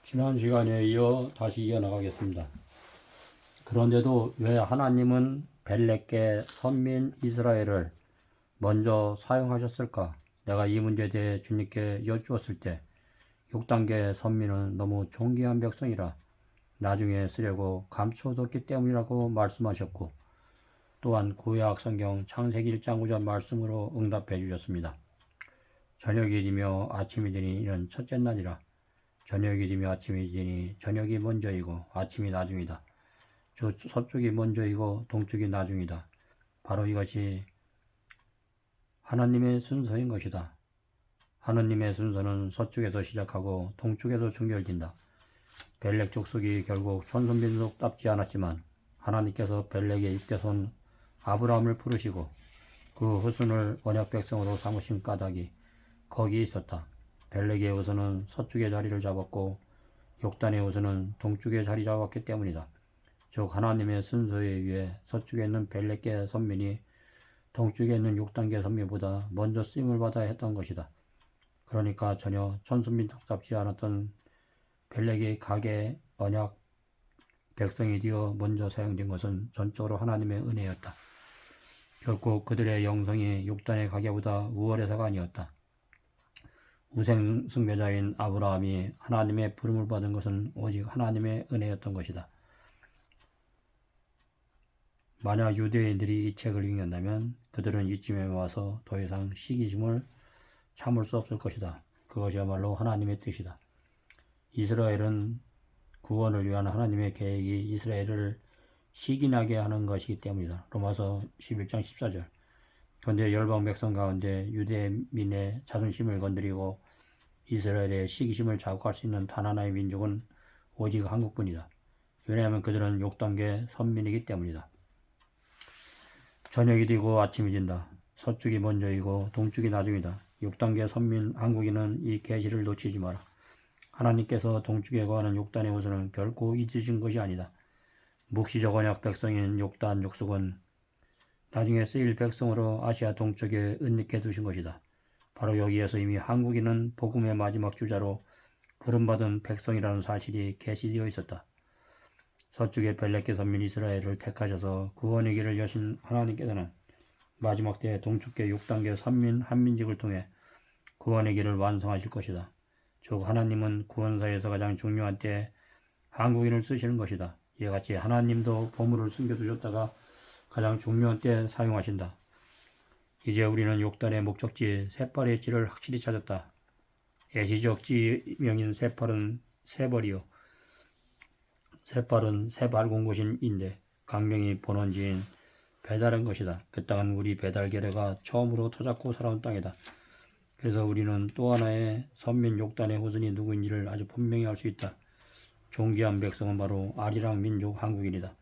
지난 시간에 이어 다시 이어나가겠습니다. 그런데도 왜 하나님은 벨렉의 선민 이스라엘을 먼저 사용하셨을까? 내가 이 문제에 대해 주님께 여쭈었을 때 6단계 선민은 너무 존귀한 백성이라 나중에 쓰려고 감춰뒀기 때문이라고 말씀하셨고, 또한 구약 성경 창세기 1장 9절 말씀으로 응답해 주셨습니다. 저녁이 되며 아침이 되니 이는 첫째 날이라. 저녁이 되며 아침이 되니 저녁이 먼저이고 아침이 나중이다. 서쪽이 먼저이고 동쪽이 나중이다. 바로 이것이 하나님의 순서인 것이다. 하나님의 순서는 서쪽에서 시작하고 동쪽에서 종결된다. 벨렉 족속이 결국 천손민족답지 않았지만 하나님께서 벨렉의 육대손 아브라함을 부르시고 그 후손을 언약 백성으로 삼으신 까닭이 거기에 있었다. 벨렉의 후손은 서쪽의 자리를 잡았고 욕단의 후손은 동쪽의 자리 잡았기 때문이다. 즉 하나님의 순서에 의해 서쪽에 있는 벨렉의 선민이 동쪽에 있는 6단계 선민보다 먼저 쓰임을 받아야 했던 것이다. 그러니까 전혀 천손민족답지 않았던 벨렉의 가계 언약 백성이 되어 먼저 사용된 것은 전적으로 하나님의 은혜였다. 결코 그들의 영성이 6단의 가계보다 우월해서가 아니었다. 우생 숭배자인 아브라함이 하나님의 부름을 받은 것은 오직 하나님의 은혜였던 것이다. 만약 유대인들이 이 책을 읽는다면 그들은 이쯤에 와서 더 이상 시기심을 참을 수 없을 것이다. 그것이야말로 하나님의 뜻이다. 이스라엘은 구원을 위한 하나님의 계획이 이스라엘을 시기나게 하는 것이기 때문이다. 로마서 11장 14절. 그런데 열방 백성 가운데 유대민의 자존심을 건드리고 이스라엘의 시기심을 자극할 수 있는 단 하나의 민족은 오직 한국뿐이다. 왜냐하면 그들은 6단계 선민이기 때문이다. 저녁이 되고 아침이 된다. 서쪽이 먼저이고 동쪽이 나중이다. 6단계 선민 한국인은 이 계시를 놓치지 마라. 하나님께서 동쪽에 거하는 6단의 후손은 결코 잊으신 것이 아니다. 묵시적 언약 백성인 6단 족속은 나중에 쓰일 백성으로 아시아 동쪽에 은닉해 두신 것이다. 바로 여기에서 이미 한국인은 복음의 마지막 주자로 부름받은 백성이라는 사실이 계시되어 있었다. 서쪽의 벨렉의 선민 이스라엘을 택하셔서 구원의 길을 여신 하나님께서는 마지막 때에 동쪽계 6단계 선민 한민족을 통해 구원의 길을 완성하실 것이다. 즉 하나님은 구원사에서 가장 중요한 때에 한국인을 쓰시는 것이다. 이와 같이 하나님도 보물을 숨겨두셨다가 가장 중요한 때에 사용하신다. 이제 우리는 6단의 목적지 세팔의 지를 확실히 찾았다. 애시적 지명인 세팔은 세벌이요. 세팔은 세발 공고신인데 강명이 본원지인 배달한 것이다. 그 땅은 우리 배달 계례가 처음으로 터잡고 살아온 땅이다. 그래서 우리는 또 하나의 선민 6단의 후손이 누구인지를 아주 분명히 알 수 있다. 존귀한 백성은 바로 아리랑 민족 한국인이다.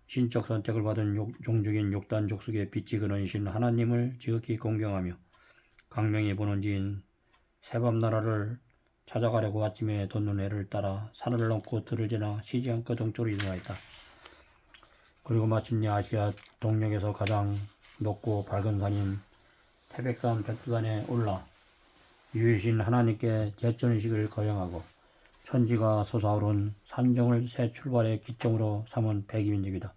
신적 선택을 받은 종족인 6단 족속의 빛이 근원이신 하나님을 지극히 공경하며 강명의 본원지인 세밤나라를 찾아가려고 아침에 돋는 해를 따라 산을 넘고 들을 지나 쉬지 않고 동쪽으로 이동하였다. 그리고 마침내 아시아 동력에서 가장 높고 밝은 산인 태백산 백두산에 올라 유이신 하나님께 제천의식을 거행하고 천지가 솟아오른 산정을 새 출발의 기점으로 삼은 백이민족이다.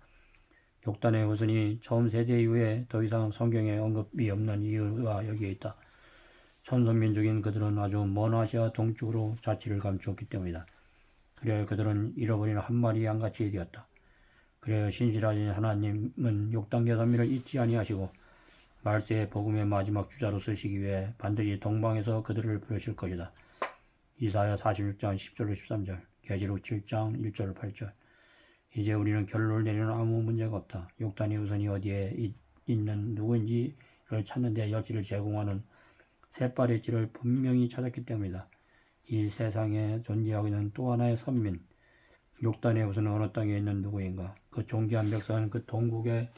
6단의 후손이 처음 세대 이후에 더 이상 성경에 언급이 없는 이유가 여기에 있다. 천선민족인 그들은 아주 먼 아시아 동쪽으로 자취를 감추었기 때문이다. 그래야 그들은 잃어버린 한 마리 양같이 되었다. 그래야 신실하신 하나님은 6단계 선민을 잊지 아니하시고 말세의 복음의 마지막 주자로 쓰시기 위해 반드시 동방에서 그들을 부르실 것이다. 이사야 46장 10절로 13절, 계시록 7장 1절 8절. 이제 우리는 결론을 내리는 아무 문제가 없다. 6단의 후손이 어디에 있는 누구인지를 찾는 데 여지를 제공하는 세발의 길을 분명히 찾았기 때문이다. 이 세상에 존재하고 있는 또 하나의 선민, 6단의 후손은 어느 땅에 있는 누구인가? 그 존귀한 백성은 그 동국의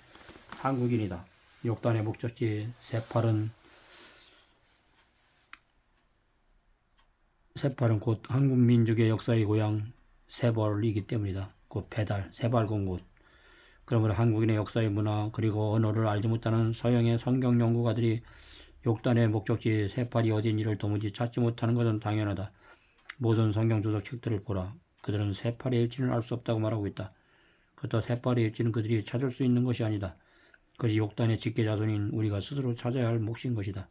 한국인이다. 6단의 목적지 세팔은 곧 한국 민족의 역사의 고향 세벌이기 때문이다. 곧 배달, 세발공 곳. 그러므로 한국인의 역사의 문화 그리고 언어를 알지 못하는 서양의 성경 연구가들이 6단의 목적지 세팔이 어딘지를 도무지 찾지 못하는 것은 당연하다. 모든 성경 조석 책들을 보라. 그들은 세파리의 일지는 알 수 없다고 말하고 있다. 그렇다 세파리의 일지는 그들이 찾을 수 있는 것이 아니다. 그것이 욕단의 직계 자손인 우리가 스스로 찾아야 할 몫인 것이다.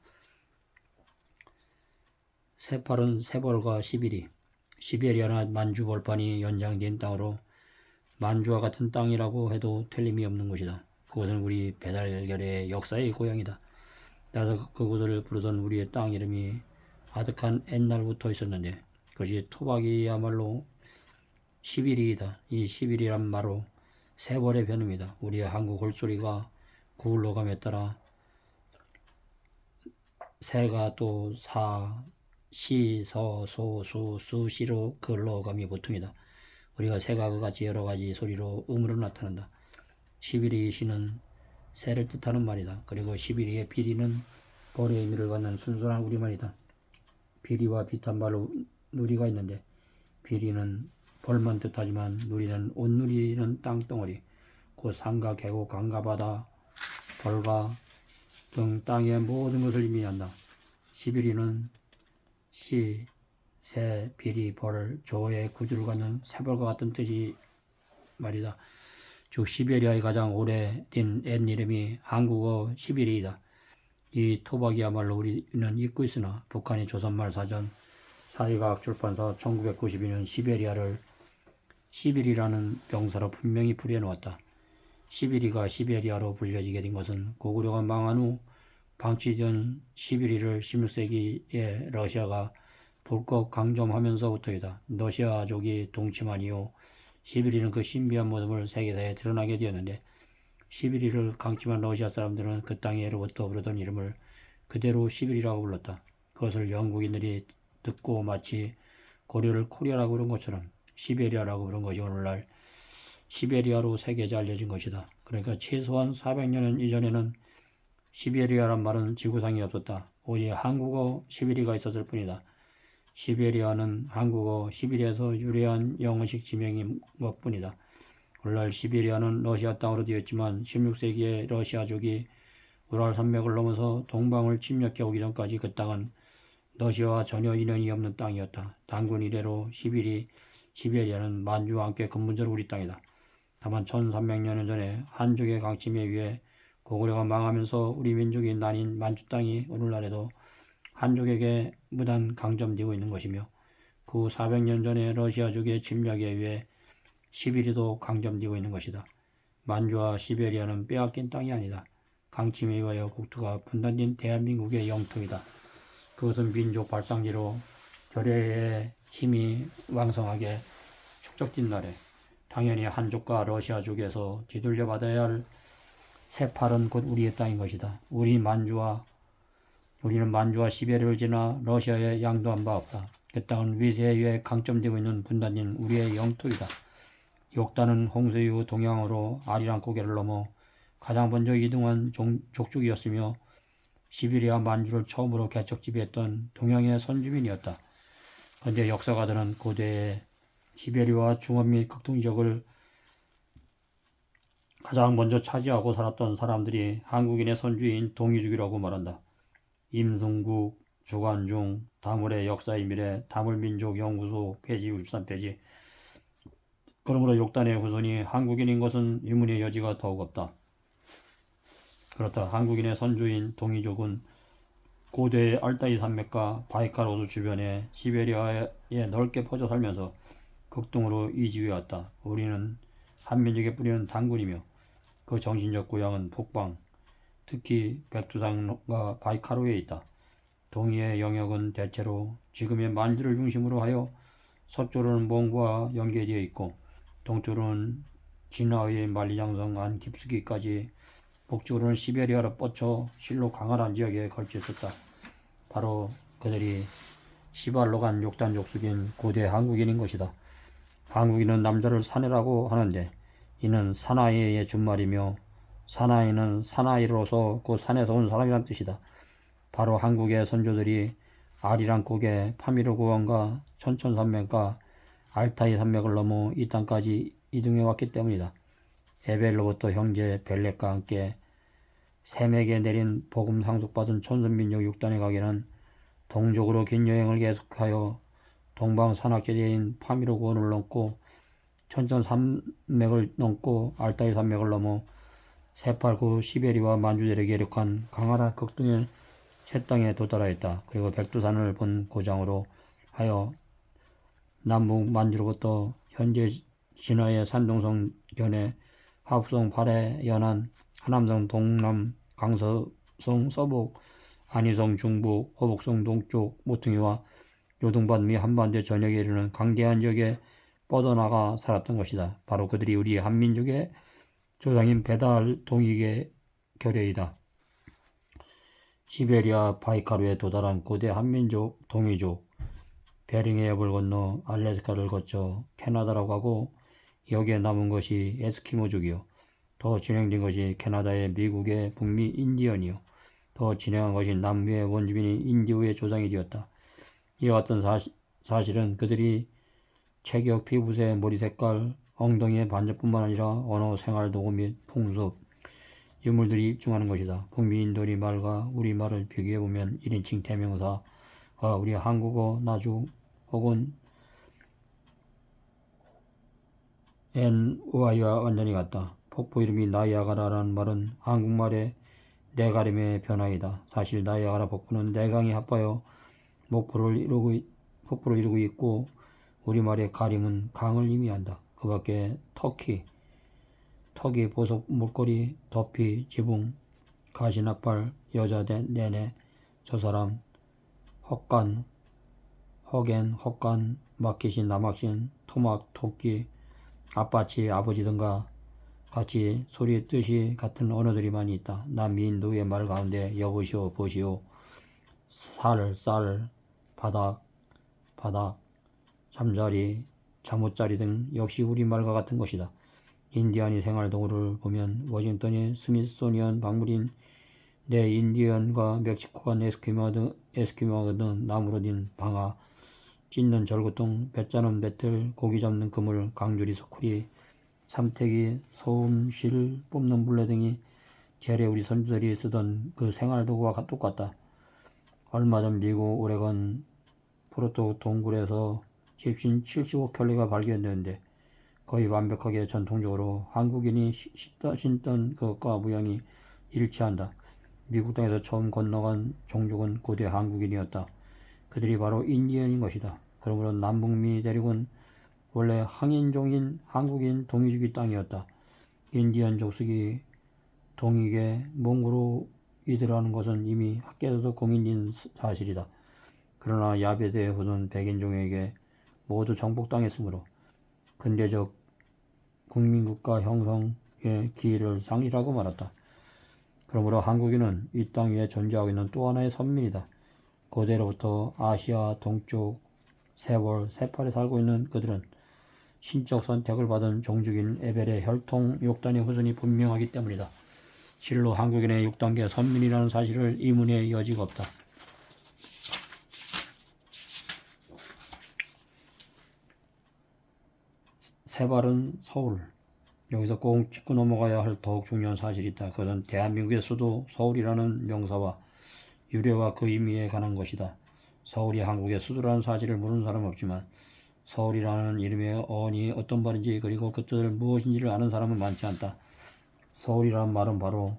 세팔은 세벌과 시비리, 시베리아나 만주 벌판이 연장된 땅으로 만주와 같은 땅이라고 해도 틀림이 없는 곳이다. 그것은 우리 배달결의 역사의 고향이다. 따라서 그곳을 부르던 우리의 땅 이름이 아득한 옛날부터 있었는데 그것이 토박이야말로 시비리이다. 이 시비리란 말로 세벌의 변음이다. 우리의 한국 홀소리가 구울러감에 따라 새가 또 사, 시, 서, 소, 수, 수, 시로 글러감이 보통이다. 우리가 새가 그같이 여러가지 소리로 음으로 나타난다. 시비리 시는 새를 뜻하는 말이다. 그리고 시비리의 비리는 벌의 의미를 갖는 순수한 우리말이다. 비리와 비슷한 말로 누리가 있는데 비리는 벌만 뜻하지만 누리는 온누리는 땅덩어리, 곧 산과 계곡, 강과 바다, 벌과 등 땅의 모든 것을 의미한다. 시비리는 시, 새, 비리, 벌, 조의 구주를 갖는 새벌과 같은 뜻이 말이다. 즉 시베리아의 가장 오래된 옛 이름이 한국어 시비리이다. 이 토박이야말로 우리는 잊고 있으나 북한의 조선말 사전 사회과학 출판사 1992년 시베리아를 시비리라는 명사로 분명히 풀이해놓았다. 시비리가 시베리아로 불려지게 된 것은 고구려가 망한 후 방치된 시비리를 16세기에 러시아가 불법 강점하면서부터이다. 러시아족이 동침한 이후 시비리는 그 신비한 모습을 세계사에 드러나게 되었는데 시비리를 강침한 러시아 사람들은 그 땅에로부터 부르던 이름을 그대로 시비리라고 불렀다. 그것을 영국인들이 듣고 마치 고려를 코리아라고 부른 것처럼 시베리아라고 부른 것이 오늘날 시베리아로 세계에 알려진 것이다. 그러니까 최소한 400년 이전에는 시베리아란 말은 지구상에 없었다. 오직 한국어 시비리가 있었을 뿐이다. 시베리아는 한국어 시비리에서 유래한 영어식 지명인 것뿐이다. 오늘날 시베리아는 러시아 땅으로 되었지만 16세기에 러시아족이 우랄 산맥을 넘어서 동방을 침략해 오기 전까지 그 땅은 러시아와 전혀 인연이 없는 땅이었다. 단군 이래로 시베리아는 만주와 함께 근본적으로 우리 땅이다. 다만 1300년 전에 한족의 강침에 의해 고구려가 망하면서 우리 민족이 나뉜 만주 땅이 오늘날에도 한족에게 무단 강점되고 있는 것이며 그 400년 전에 러시아족의 침략에 의해 시비리도 강점되고 있는 것이다. 만주와 시베리아는 빼앗긴 땅이 아니다. 강침에 의하여 국토가 분단된 대한민국의 영토이다. 그것은 민족 발상지로 결의의 힘이 왕성하게 축적된 날에 당연히 한족과 러시아족에서 뒤돌려 받아야 할 세팔은 곧 우리의 땅인 것이다. 우리는 만주와 시베리아를 지나 러시아에 양도한 바 없다. 그 땅은 위세에 의해 강점되고 있는 분단인 우리의 영토이다. 욕단은 홍수 이후 동양으로 아리랑 고개를 넘어 가장 먼저 이동한 족족이었으며 시베리아 만주를 처음으로 개척 지배했던 동양의 선주민이었다. 그런데 역사가들은 고대의 시베리아와 중원 및 극동 지역을 가장 먼저 차지하고 살았던 사람들이 한국인의 선주인 동이족이라고 말한다. 임승국, 주관중, 다물의 역사인밀의 다물민족연구소 페이지 63페이지. 그러므로 욕단의 후손이 한국인인 것은 의문의 여지가 더욱 없다. 그렇다. 한국인의 선주인 동이족은 고대의 알타이 산맥과 바이칼 호수 주변에 시베리아에 넓게 퍼져 살면서 극동으로 이주해왔다. 우리는 한민족의 뿌리는 단군이며 그 정신적 고향은 북방, 특히 백두산과 바이칼호에 있다. 동해의 영역은 대체로 지금의 만주를 중심으로 하여 서쪽으로는 몽고와 연계되어 있고 동쪽으로는 진화의 만리장성 안 깊숙이까지 북쪽으로는 시베리아로 뻗쳐 실로 강활한 지역에 걸쳐 있었다. 바로 그들이 시발로간 욕단족 속인 고대 한국인인 것이다. 한국인은 남자를 사내라고 하는데 이는 사나이의 준말이며 사나이는 사나이로서 곧 산에서 온 사람이란 뜻이다. 바로 한국의 선조들이 아리랑 고개 파미르 고원과 천천산맥과 알타이 산맥을 넘어 이 땅까지 이동해 왔기 때문이다. 에벨로부터 형제 벨렉과 함께 샘에게 내린 복음 상속받은 천선민족 6단에 가기는 동족으로 긴 여행을 계속하여 동방 산악지대인 파미르곤을 넘고 천천 산맥을 넘고 알타이 산맥을 넘어 새파랗고 시베리와 만주대륙에 이륙한 강하라 극동의 새 땅에 도달하였다. 그리고 백두산을 본 고장으로 하여 남북 만주로부터 현재 진화의 산동성 견해 하북성 발해 연안 하남성 동남 강서성 서북 안희성 중북 호북성 동쪽 모퉁이와 요동밭 및 한반도 전역에 이르는 강대한 지역에 뻗어나가 살았던 것이다. 바로 그들이 우리 한민족의 조상인 배달 동익의 결여이다. 시베리아 바이카루에 도달한 고대 한민족 동이족 베링의 해협을 건너 알래스카를 거쳐 캐나다로 가고 여기에 남은 것이 에스키모족이요. 더 진행된 것이 캐나다의 미국의 북미 인디언이요. 더 진행한 것이 남미의 원주민이 인디오의 조상이 되었다. 이와 같은 사실은 그들이 체격, 피부색, 머리 색깔, 엉덩이의 반점뿐만 아니라 언어, 생활, 도구 및 풍습, 유물들이 입증하는 것이다. 북미 인도리 말과 우리말을 비교해보면 1인칭 대명사가 우리 한국어, 나주 혹은 NY와 완전히 같다. 폭포 이름이 나이아가라라는 말은 한국말의 네가림의 변화이다. 사실 나이아가라 폭포는 네강이 합하여 폭포를 이루고 있고 우리말의 가림은 강을 의미한다. 그 밖에 턱이, 보석, 목걸이, 덮이, 지붕, 가시나팔, 여자 내내, 저 사람, 헛간, 헛간, 막기신, 남학신, 토막, 토끼, 아빠치, 아버지 등과 같이 소리의 뜻이 같은 언어들이 많이 있다. 남미 인도의 말 가운데 여보시오, 보시오, 쌀, 바닥, 잠자리, 잠옷자리 등 역시 우리말과 같은 것이다. 인디안이 생활 도구를 보면 워싱턴의 스미소니언 박물인 내 인디언과 멕시코간 에스키모가 등 나무로 된 방아, 찢는 절구통, 배 짜는 배틀, 고기 잡는 그물, 강줄이 서쿠리, 삼태기, 소음, 실 뽑는 물레 등이 재래 우리 선조들이 쓰던 그 생활 도구와 똑같다. 얼마 전 미국 오레건 프로토 동굴에서 집신 75켤레가 발견되는데 거의 완벽하게 전통적으로 한국인이 신던 그것과 모양이 일치한다. 미국 땅에서 처음 건너간 종족은 고대 한국인이었다. 그들이 바로 인디언인 것이다. 그러므로 남북미 대륙은 원래 항인종인 한국인 동이주기 땅이었다. 인디언 족속이 동익의 몽고로이들라는 것은 이미 학계에서도 공인인 사실이다. 그러나 야베드의 후손 백인종에게 모두 정복당했으므로 근대적 국민국가 형성의 기회를 상실하고 말았다. 그러므로 한국인은 이 땅 위에 존재하고 있는 또 하나의 선민이다. 고대로부터 아시아 동쪽 세월, 세팔에 살고 있는 그들은 신적 선택을 받은 종족인 에벨의 혈통 6단의 후손이 분명하기 때문이다. 실로 한국인의 6단계 선민이라는 사실을 의문의 여지가 없다. 세발은 서울. 여기서 꼭 짚고 넘어가야 할 더욱 중요한 사실이 있다. 그것은 대한민국의 수도 서울이라는 명사와 유래와 그 의미에 관한 것이다. 서울이 한국의 수도라는 사실을 모르는 사람은 없지만 서울이라는 이름의 어원이 어떤 말인지 그리고 그 뜻을 무엇인지를 아는 사람은 많지 않다. 서울이라는 말은 바로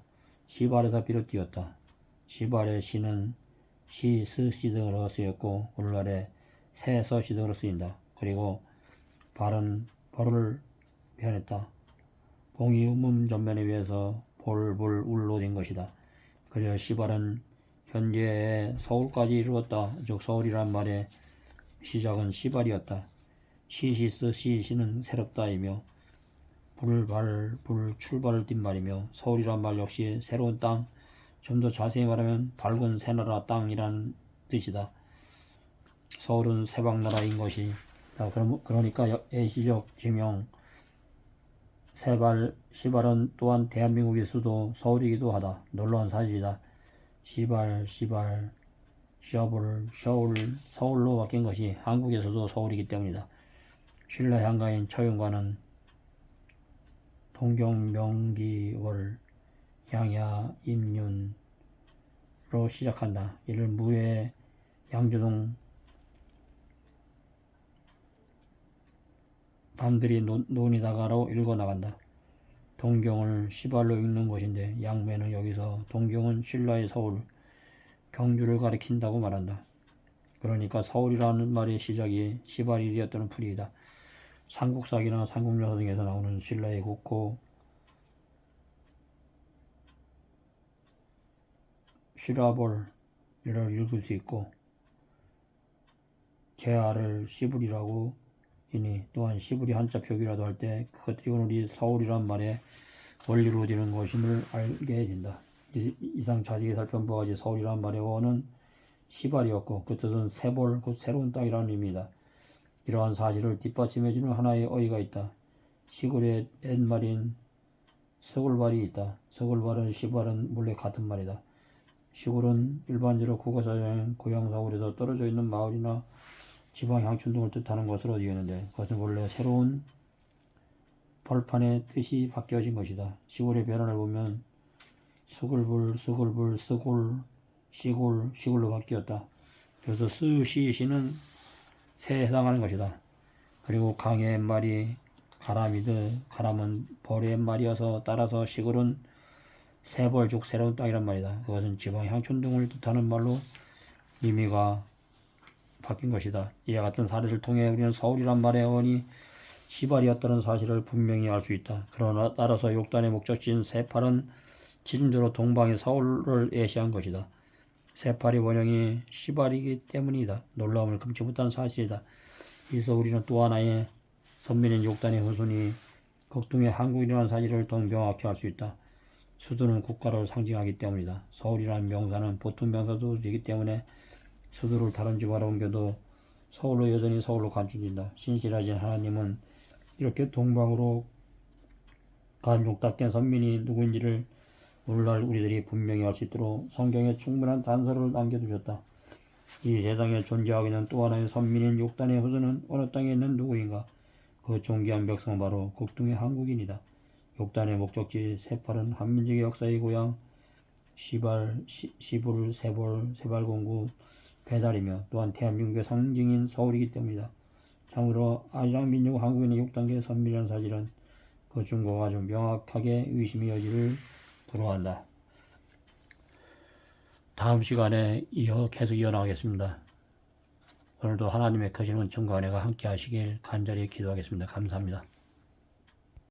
시발에서 비롯되었다. 시발의 시는 시, 스, 시 등으로 쓰였고 오늘날의 세, 서, 시 등으로 쓰인다. 그리고 발은 벌을 표현했다. 봉이 음음 전면에 의해서 울로 된 것이다. 그래서 시발은 현재의 서울까지 이루었다. 즉 서울이란 말의 시작은 시발이었다. 시시스 시시는 새롭다이며 출발을 띈 말이며 서울이란 말 역시 새로운 땅, 좀 더 자세히 말하면 밝은 새나라 땅이란 뜻이다. 서울은 새방나라인 것이 그러니까 예시적 지명 시발은 또한 대한민국의 수도 서울이기도 하다. 놀라운 사실이다. 시발, 서울로 바뀐 것이 한국에서도 서울이기 때문이다. 신라 향가인 처윤관은 동경명기월 양야 임윤으로 시작한다. 이를 무의 양조동 남들이 논이다가로 읽어나간다. 동경을 시발로 읽는 것인데 양매는 여기서 동경은 신라의 서울, 경주를 가리킨다고 말한다. 그러니까 서울이라는 말의 시작이 시발이 되었다는 풀이이다. 삼국사기나 삼국여사 등에서 나오는 신라의 국호 시라볼이라 읽을 수 있고 제아를 시불이라고 이니 또한 시불이 한자 표기라도 할 때 그것들이 오늘 서울이란 말의 원리로 되는 것임을 알게 된다. 이상 자세히 살펴본 바같이 서울이란 말의 어원은 시발이었고 그 뜻은 새볼 곧 새로운 땅이라는 의미이다. 이러한 사실을 뒷받침해주는 하나의 어휘가 있다. 시골의 옛말인 서골발이 있다. 서골발은 시발은 원래 같은 말이다. 시골은 일반적으로 국어사전에 고향 서울에서 떨어져 있는 마을이나 지방 향촌 등을 뜻하는 것으로 되었는데 그것은 원래 새로운 벌판의 뜻이 바뀌어진 것이다. 시골의 변화를 보면 스골불, 스골불, 스골, 시골, 시골로 바뀌었다. 그래서 시는 새에 해당하는 것이다. 그리고 강의 옛말이 가람이드, 가람은 벌의 옛말이어서 따라서 시골은 새벌 즉 새로운 땅이란 말이다. 그것은 지방 향촌 등을 뜻하는 말로 의미가 바뀐 것이다. 이와 같은 사례를 통해 우리는 서울이란 말의 어원이 시발이었다는 사실을 분명히 알 수 있다. 그러나 따라서 욕단의 목적지인 세팔은 진주로 동방의 서울을 예시한 것이다. 세팔의 원형이 시발이기 때문이다. 놀라움을 금치 못한 사실이다. 이서 우리는 또 하나의 선민인 욕단의 후손이 극동의 한국인이라는 사실을 더 명확히 알 수 있다. 수도는 국가를 상징하기 때문이다. 서울이라는 명사는 보통 명사도 되기 때문에 수도를 다른 지방으로 옮겨도 서울로 여전히 서울로 간주된다. 신실하신 하나님은 이렇게 동방으로 간 욕답게 선민이 누구인지를 오늘날 우리들이 분명히 알 수 있도록 성경에 충분한 단서를 남겨두셨다. 이 세상에 존재하고 있는 또 하나의 선민인 욕단의 후손은 어느 땅에 있는 누구인가? 그 존귀한 백성은 바로 극동의 한국인이다. 욕단의 목적지 세팔은 한민족의 역사의 고향 시불, 세볼, 세발공구, 배달이며 또한 대한민국의 상징인 서울이기 때문이다. 참으로 아리랑 민족 한국인의 욕단계 선민이라는 사실은 그 증거가 아주 명확하게 의심의 여지를 불허한다. 다음 시간에 계속 이어나가겠습니다. 오늘도 하나님의 크신 은총과 은혜가 함께 하시길 간절히 기도하겠습니다. 감사합니다.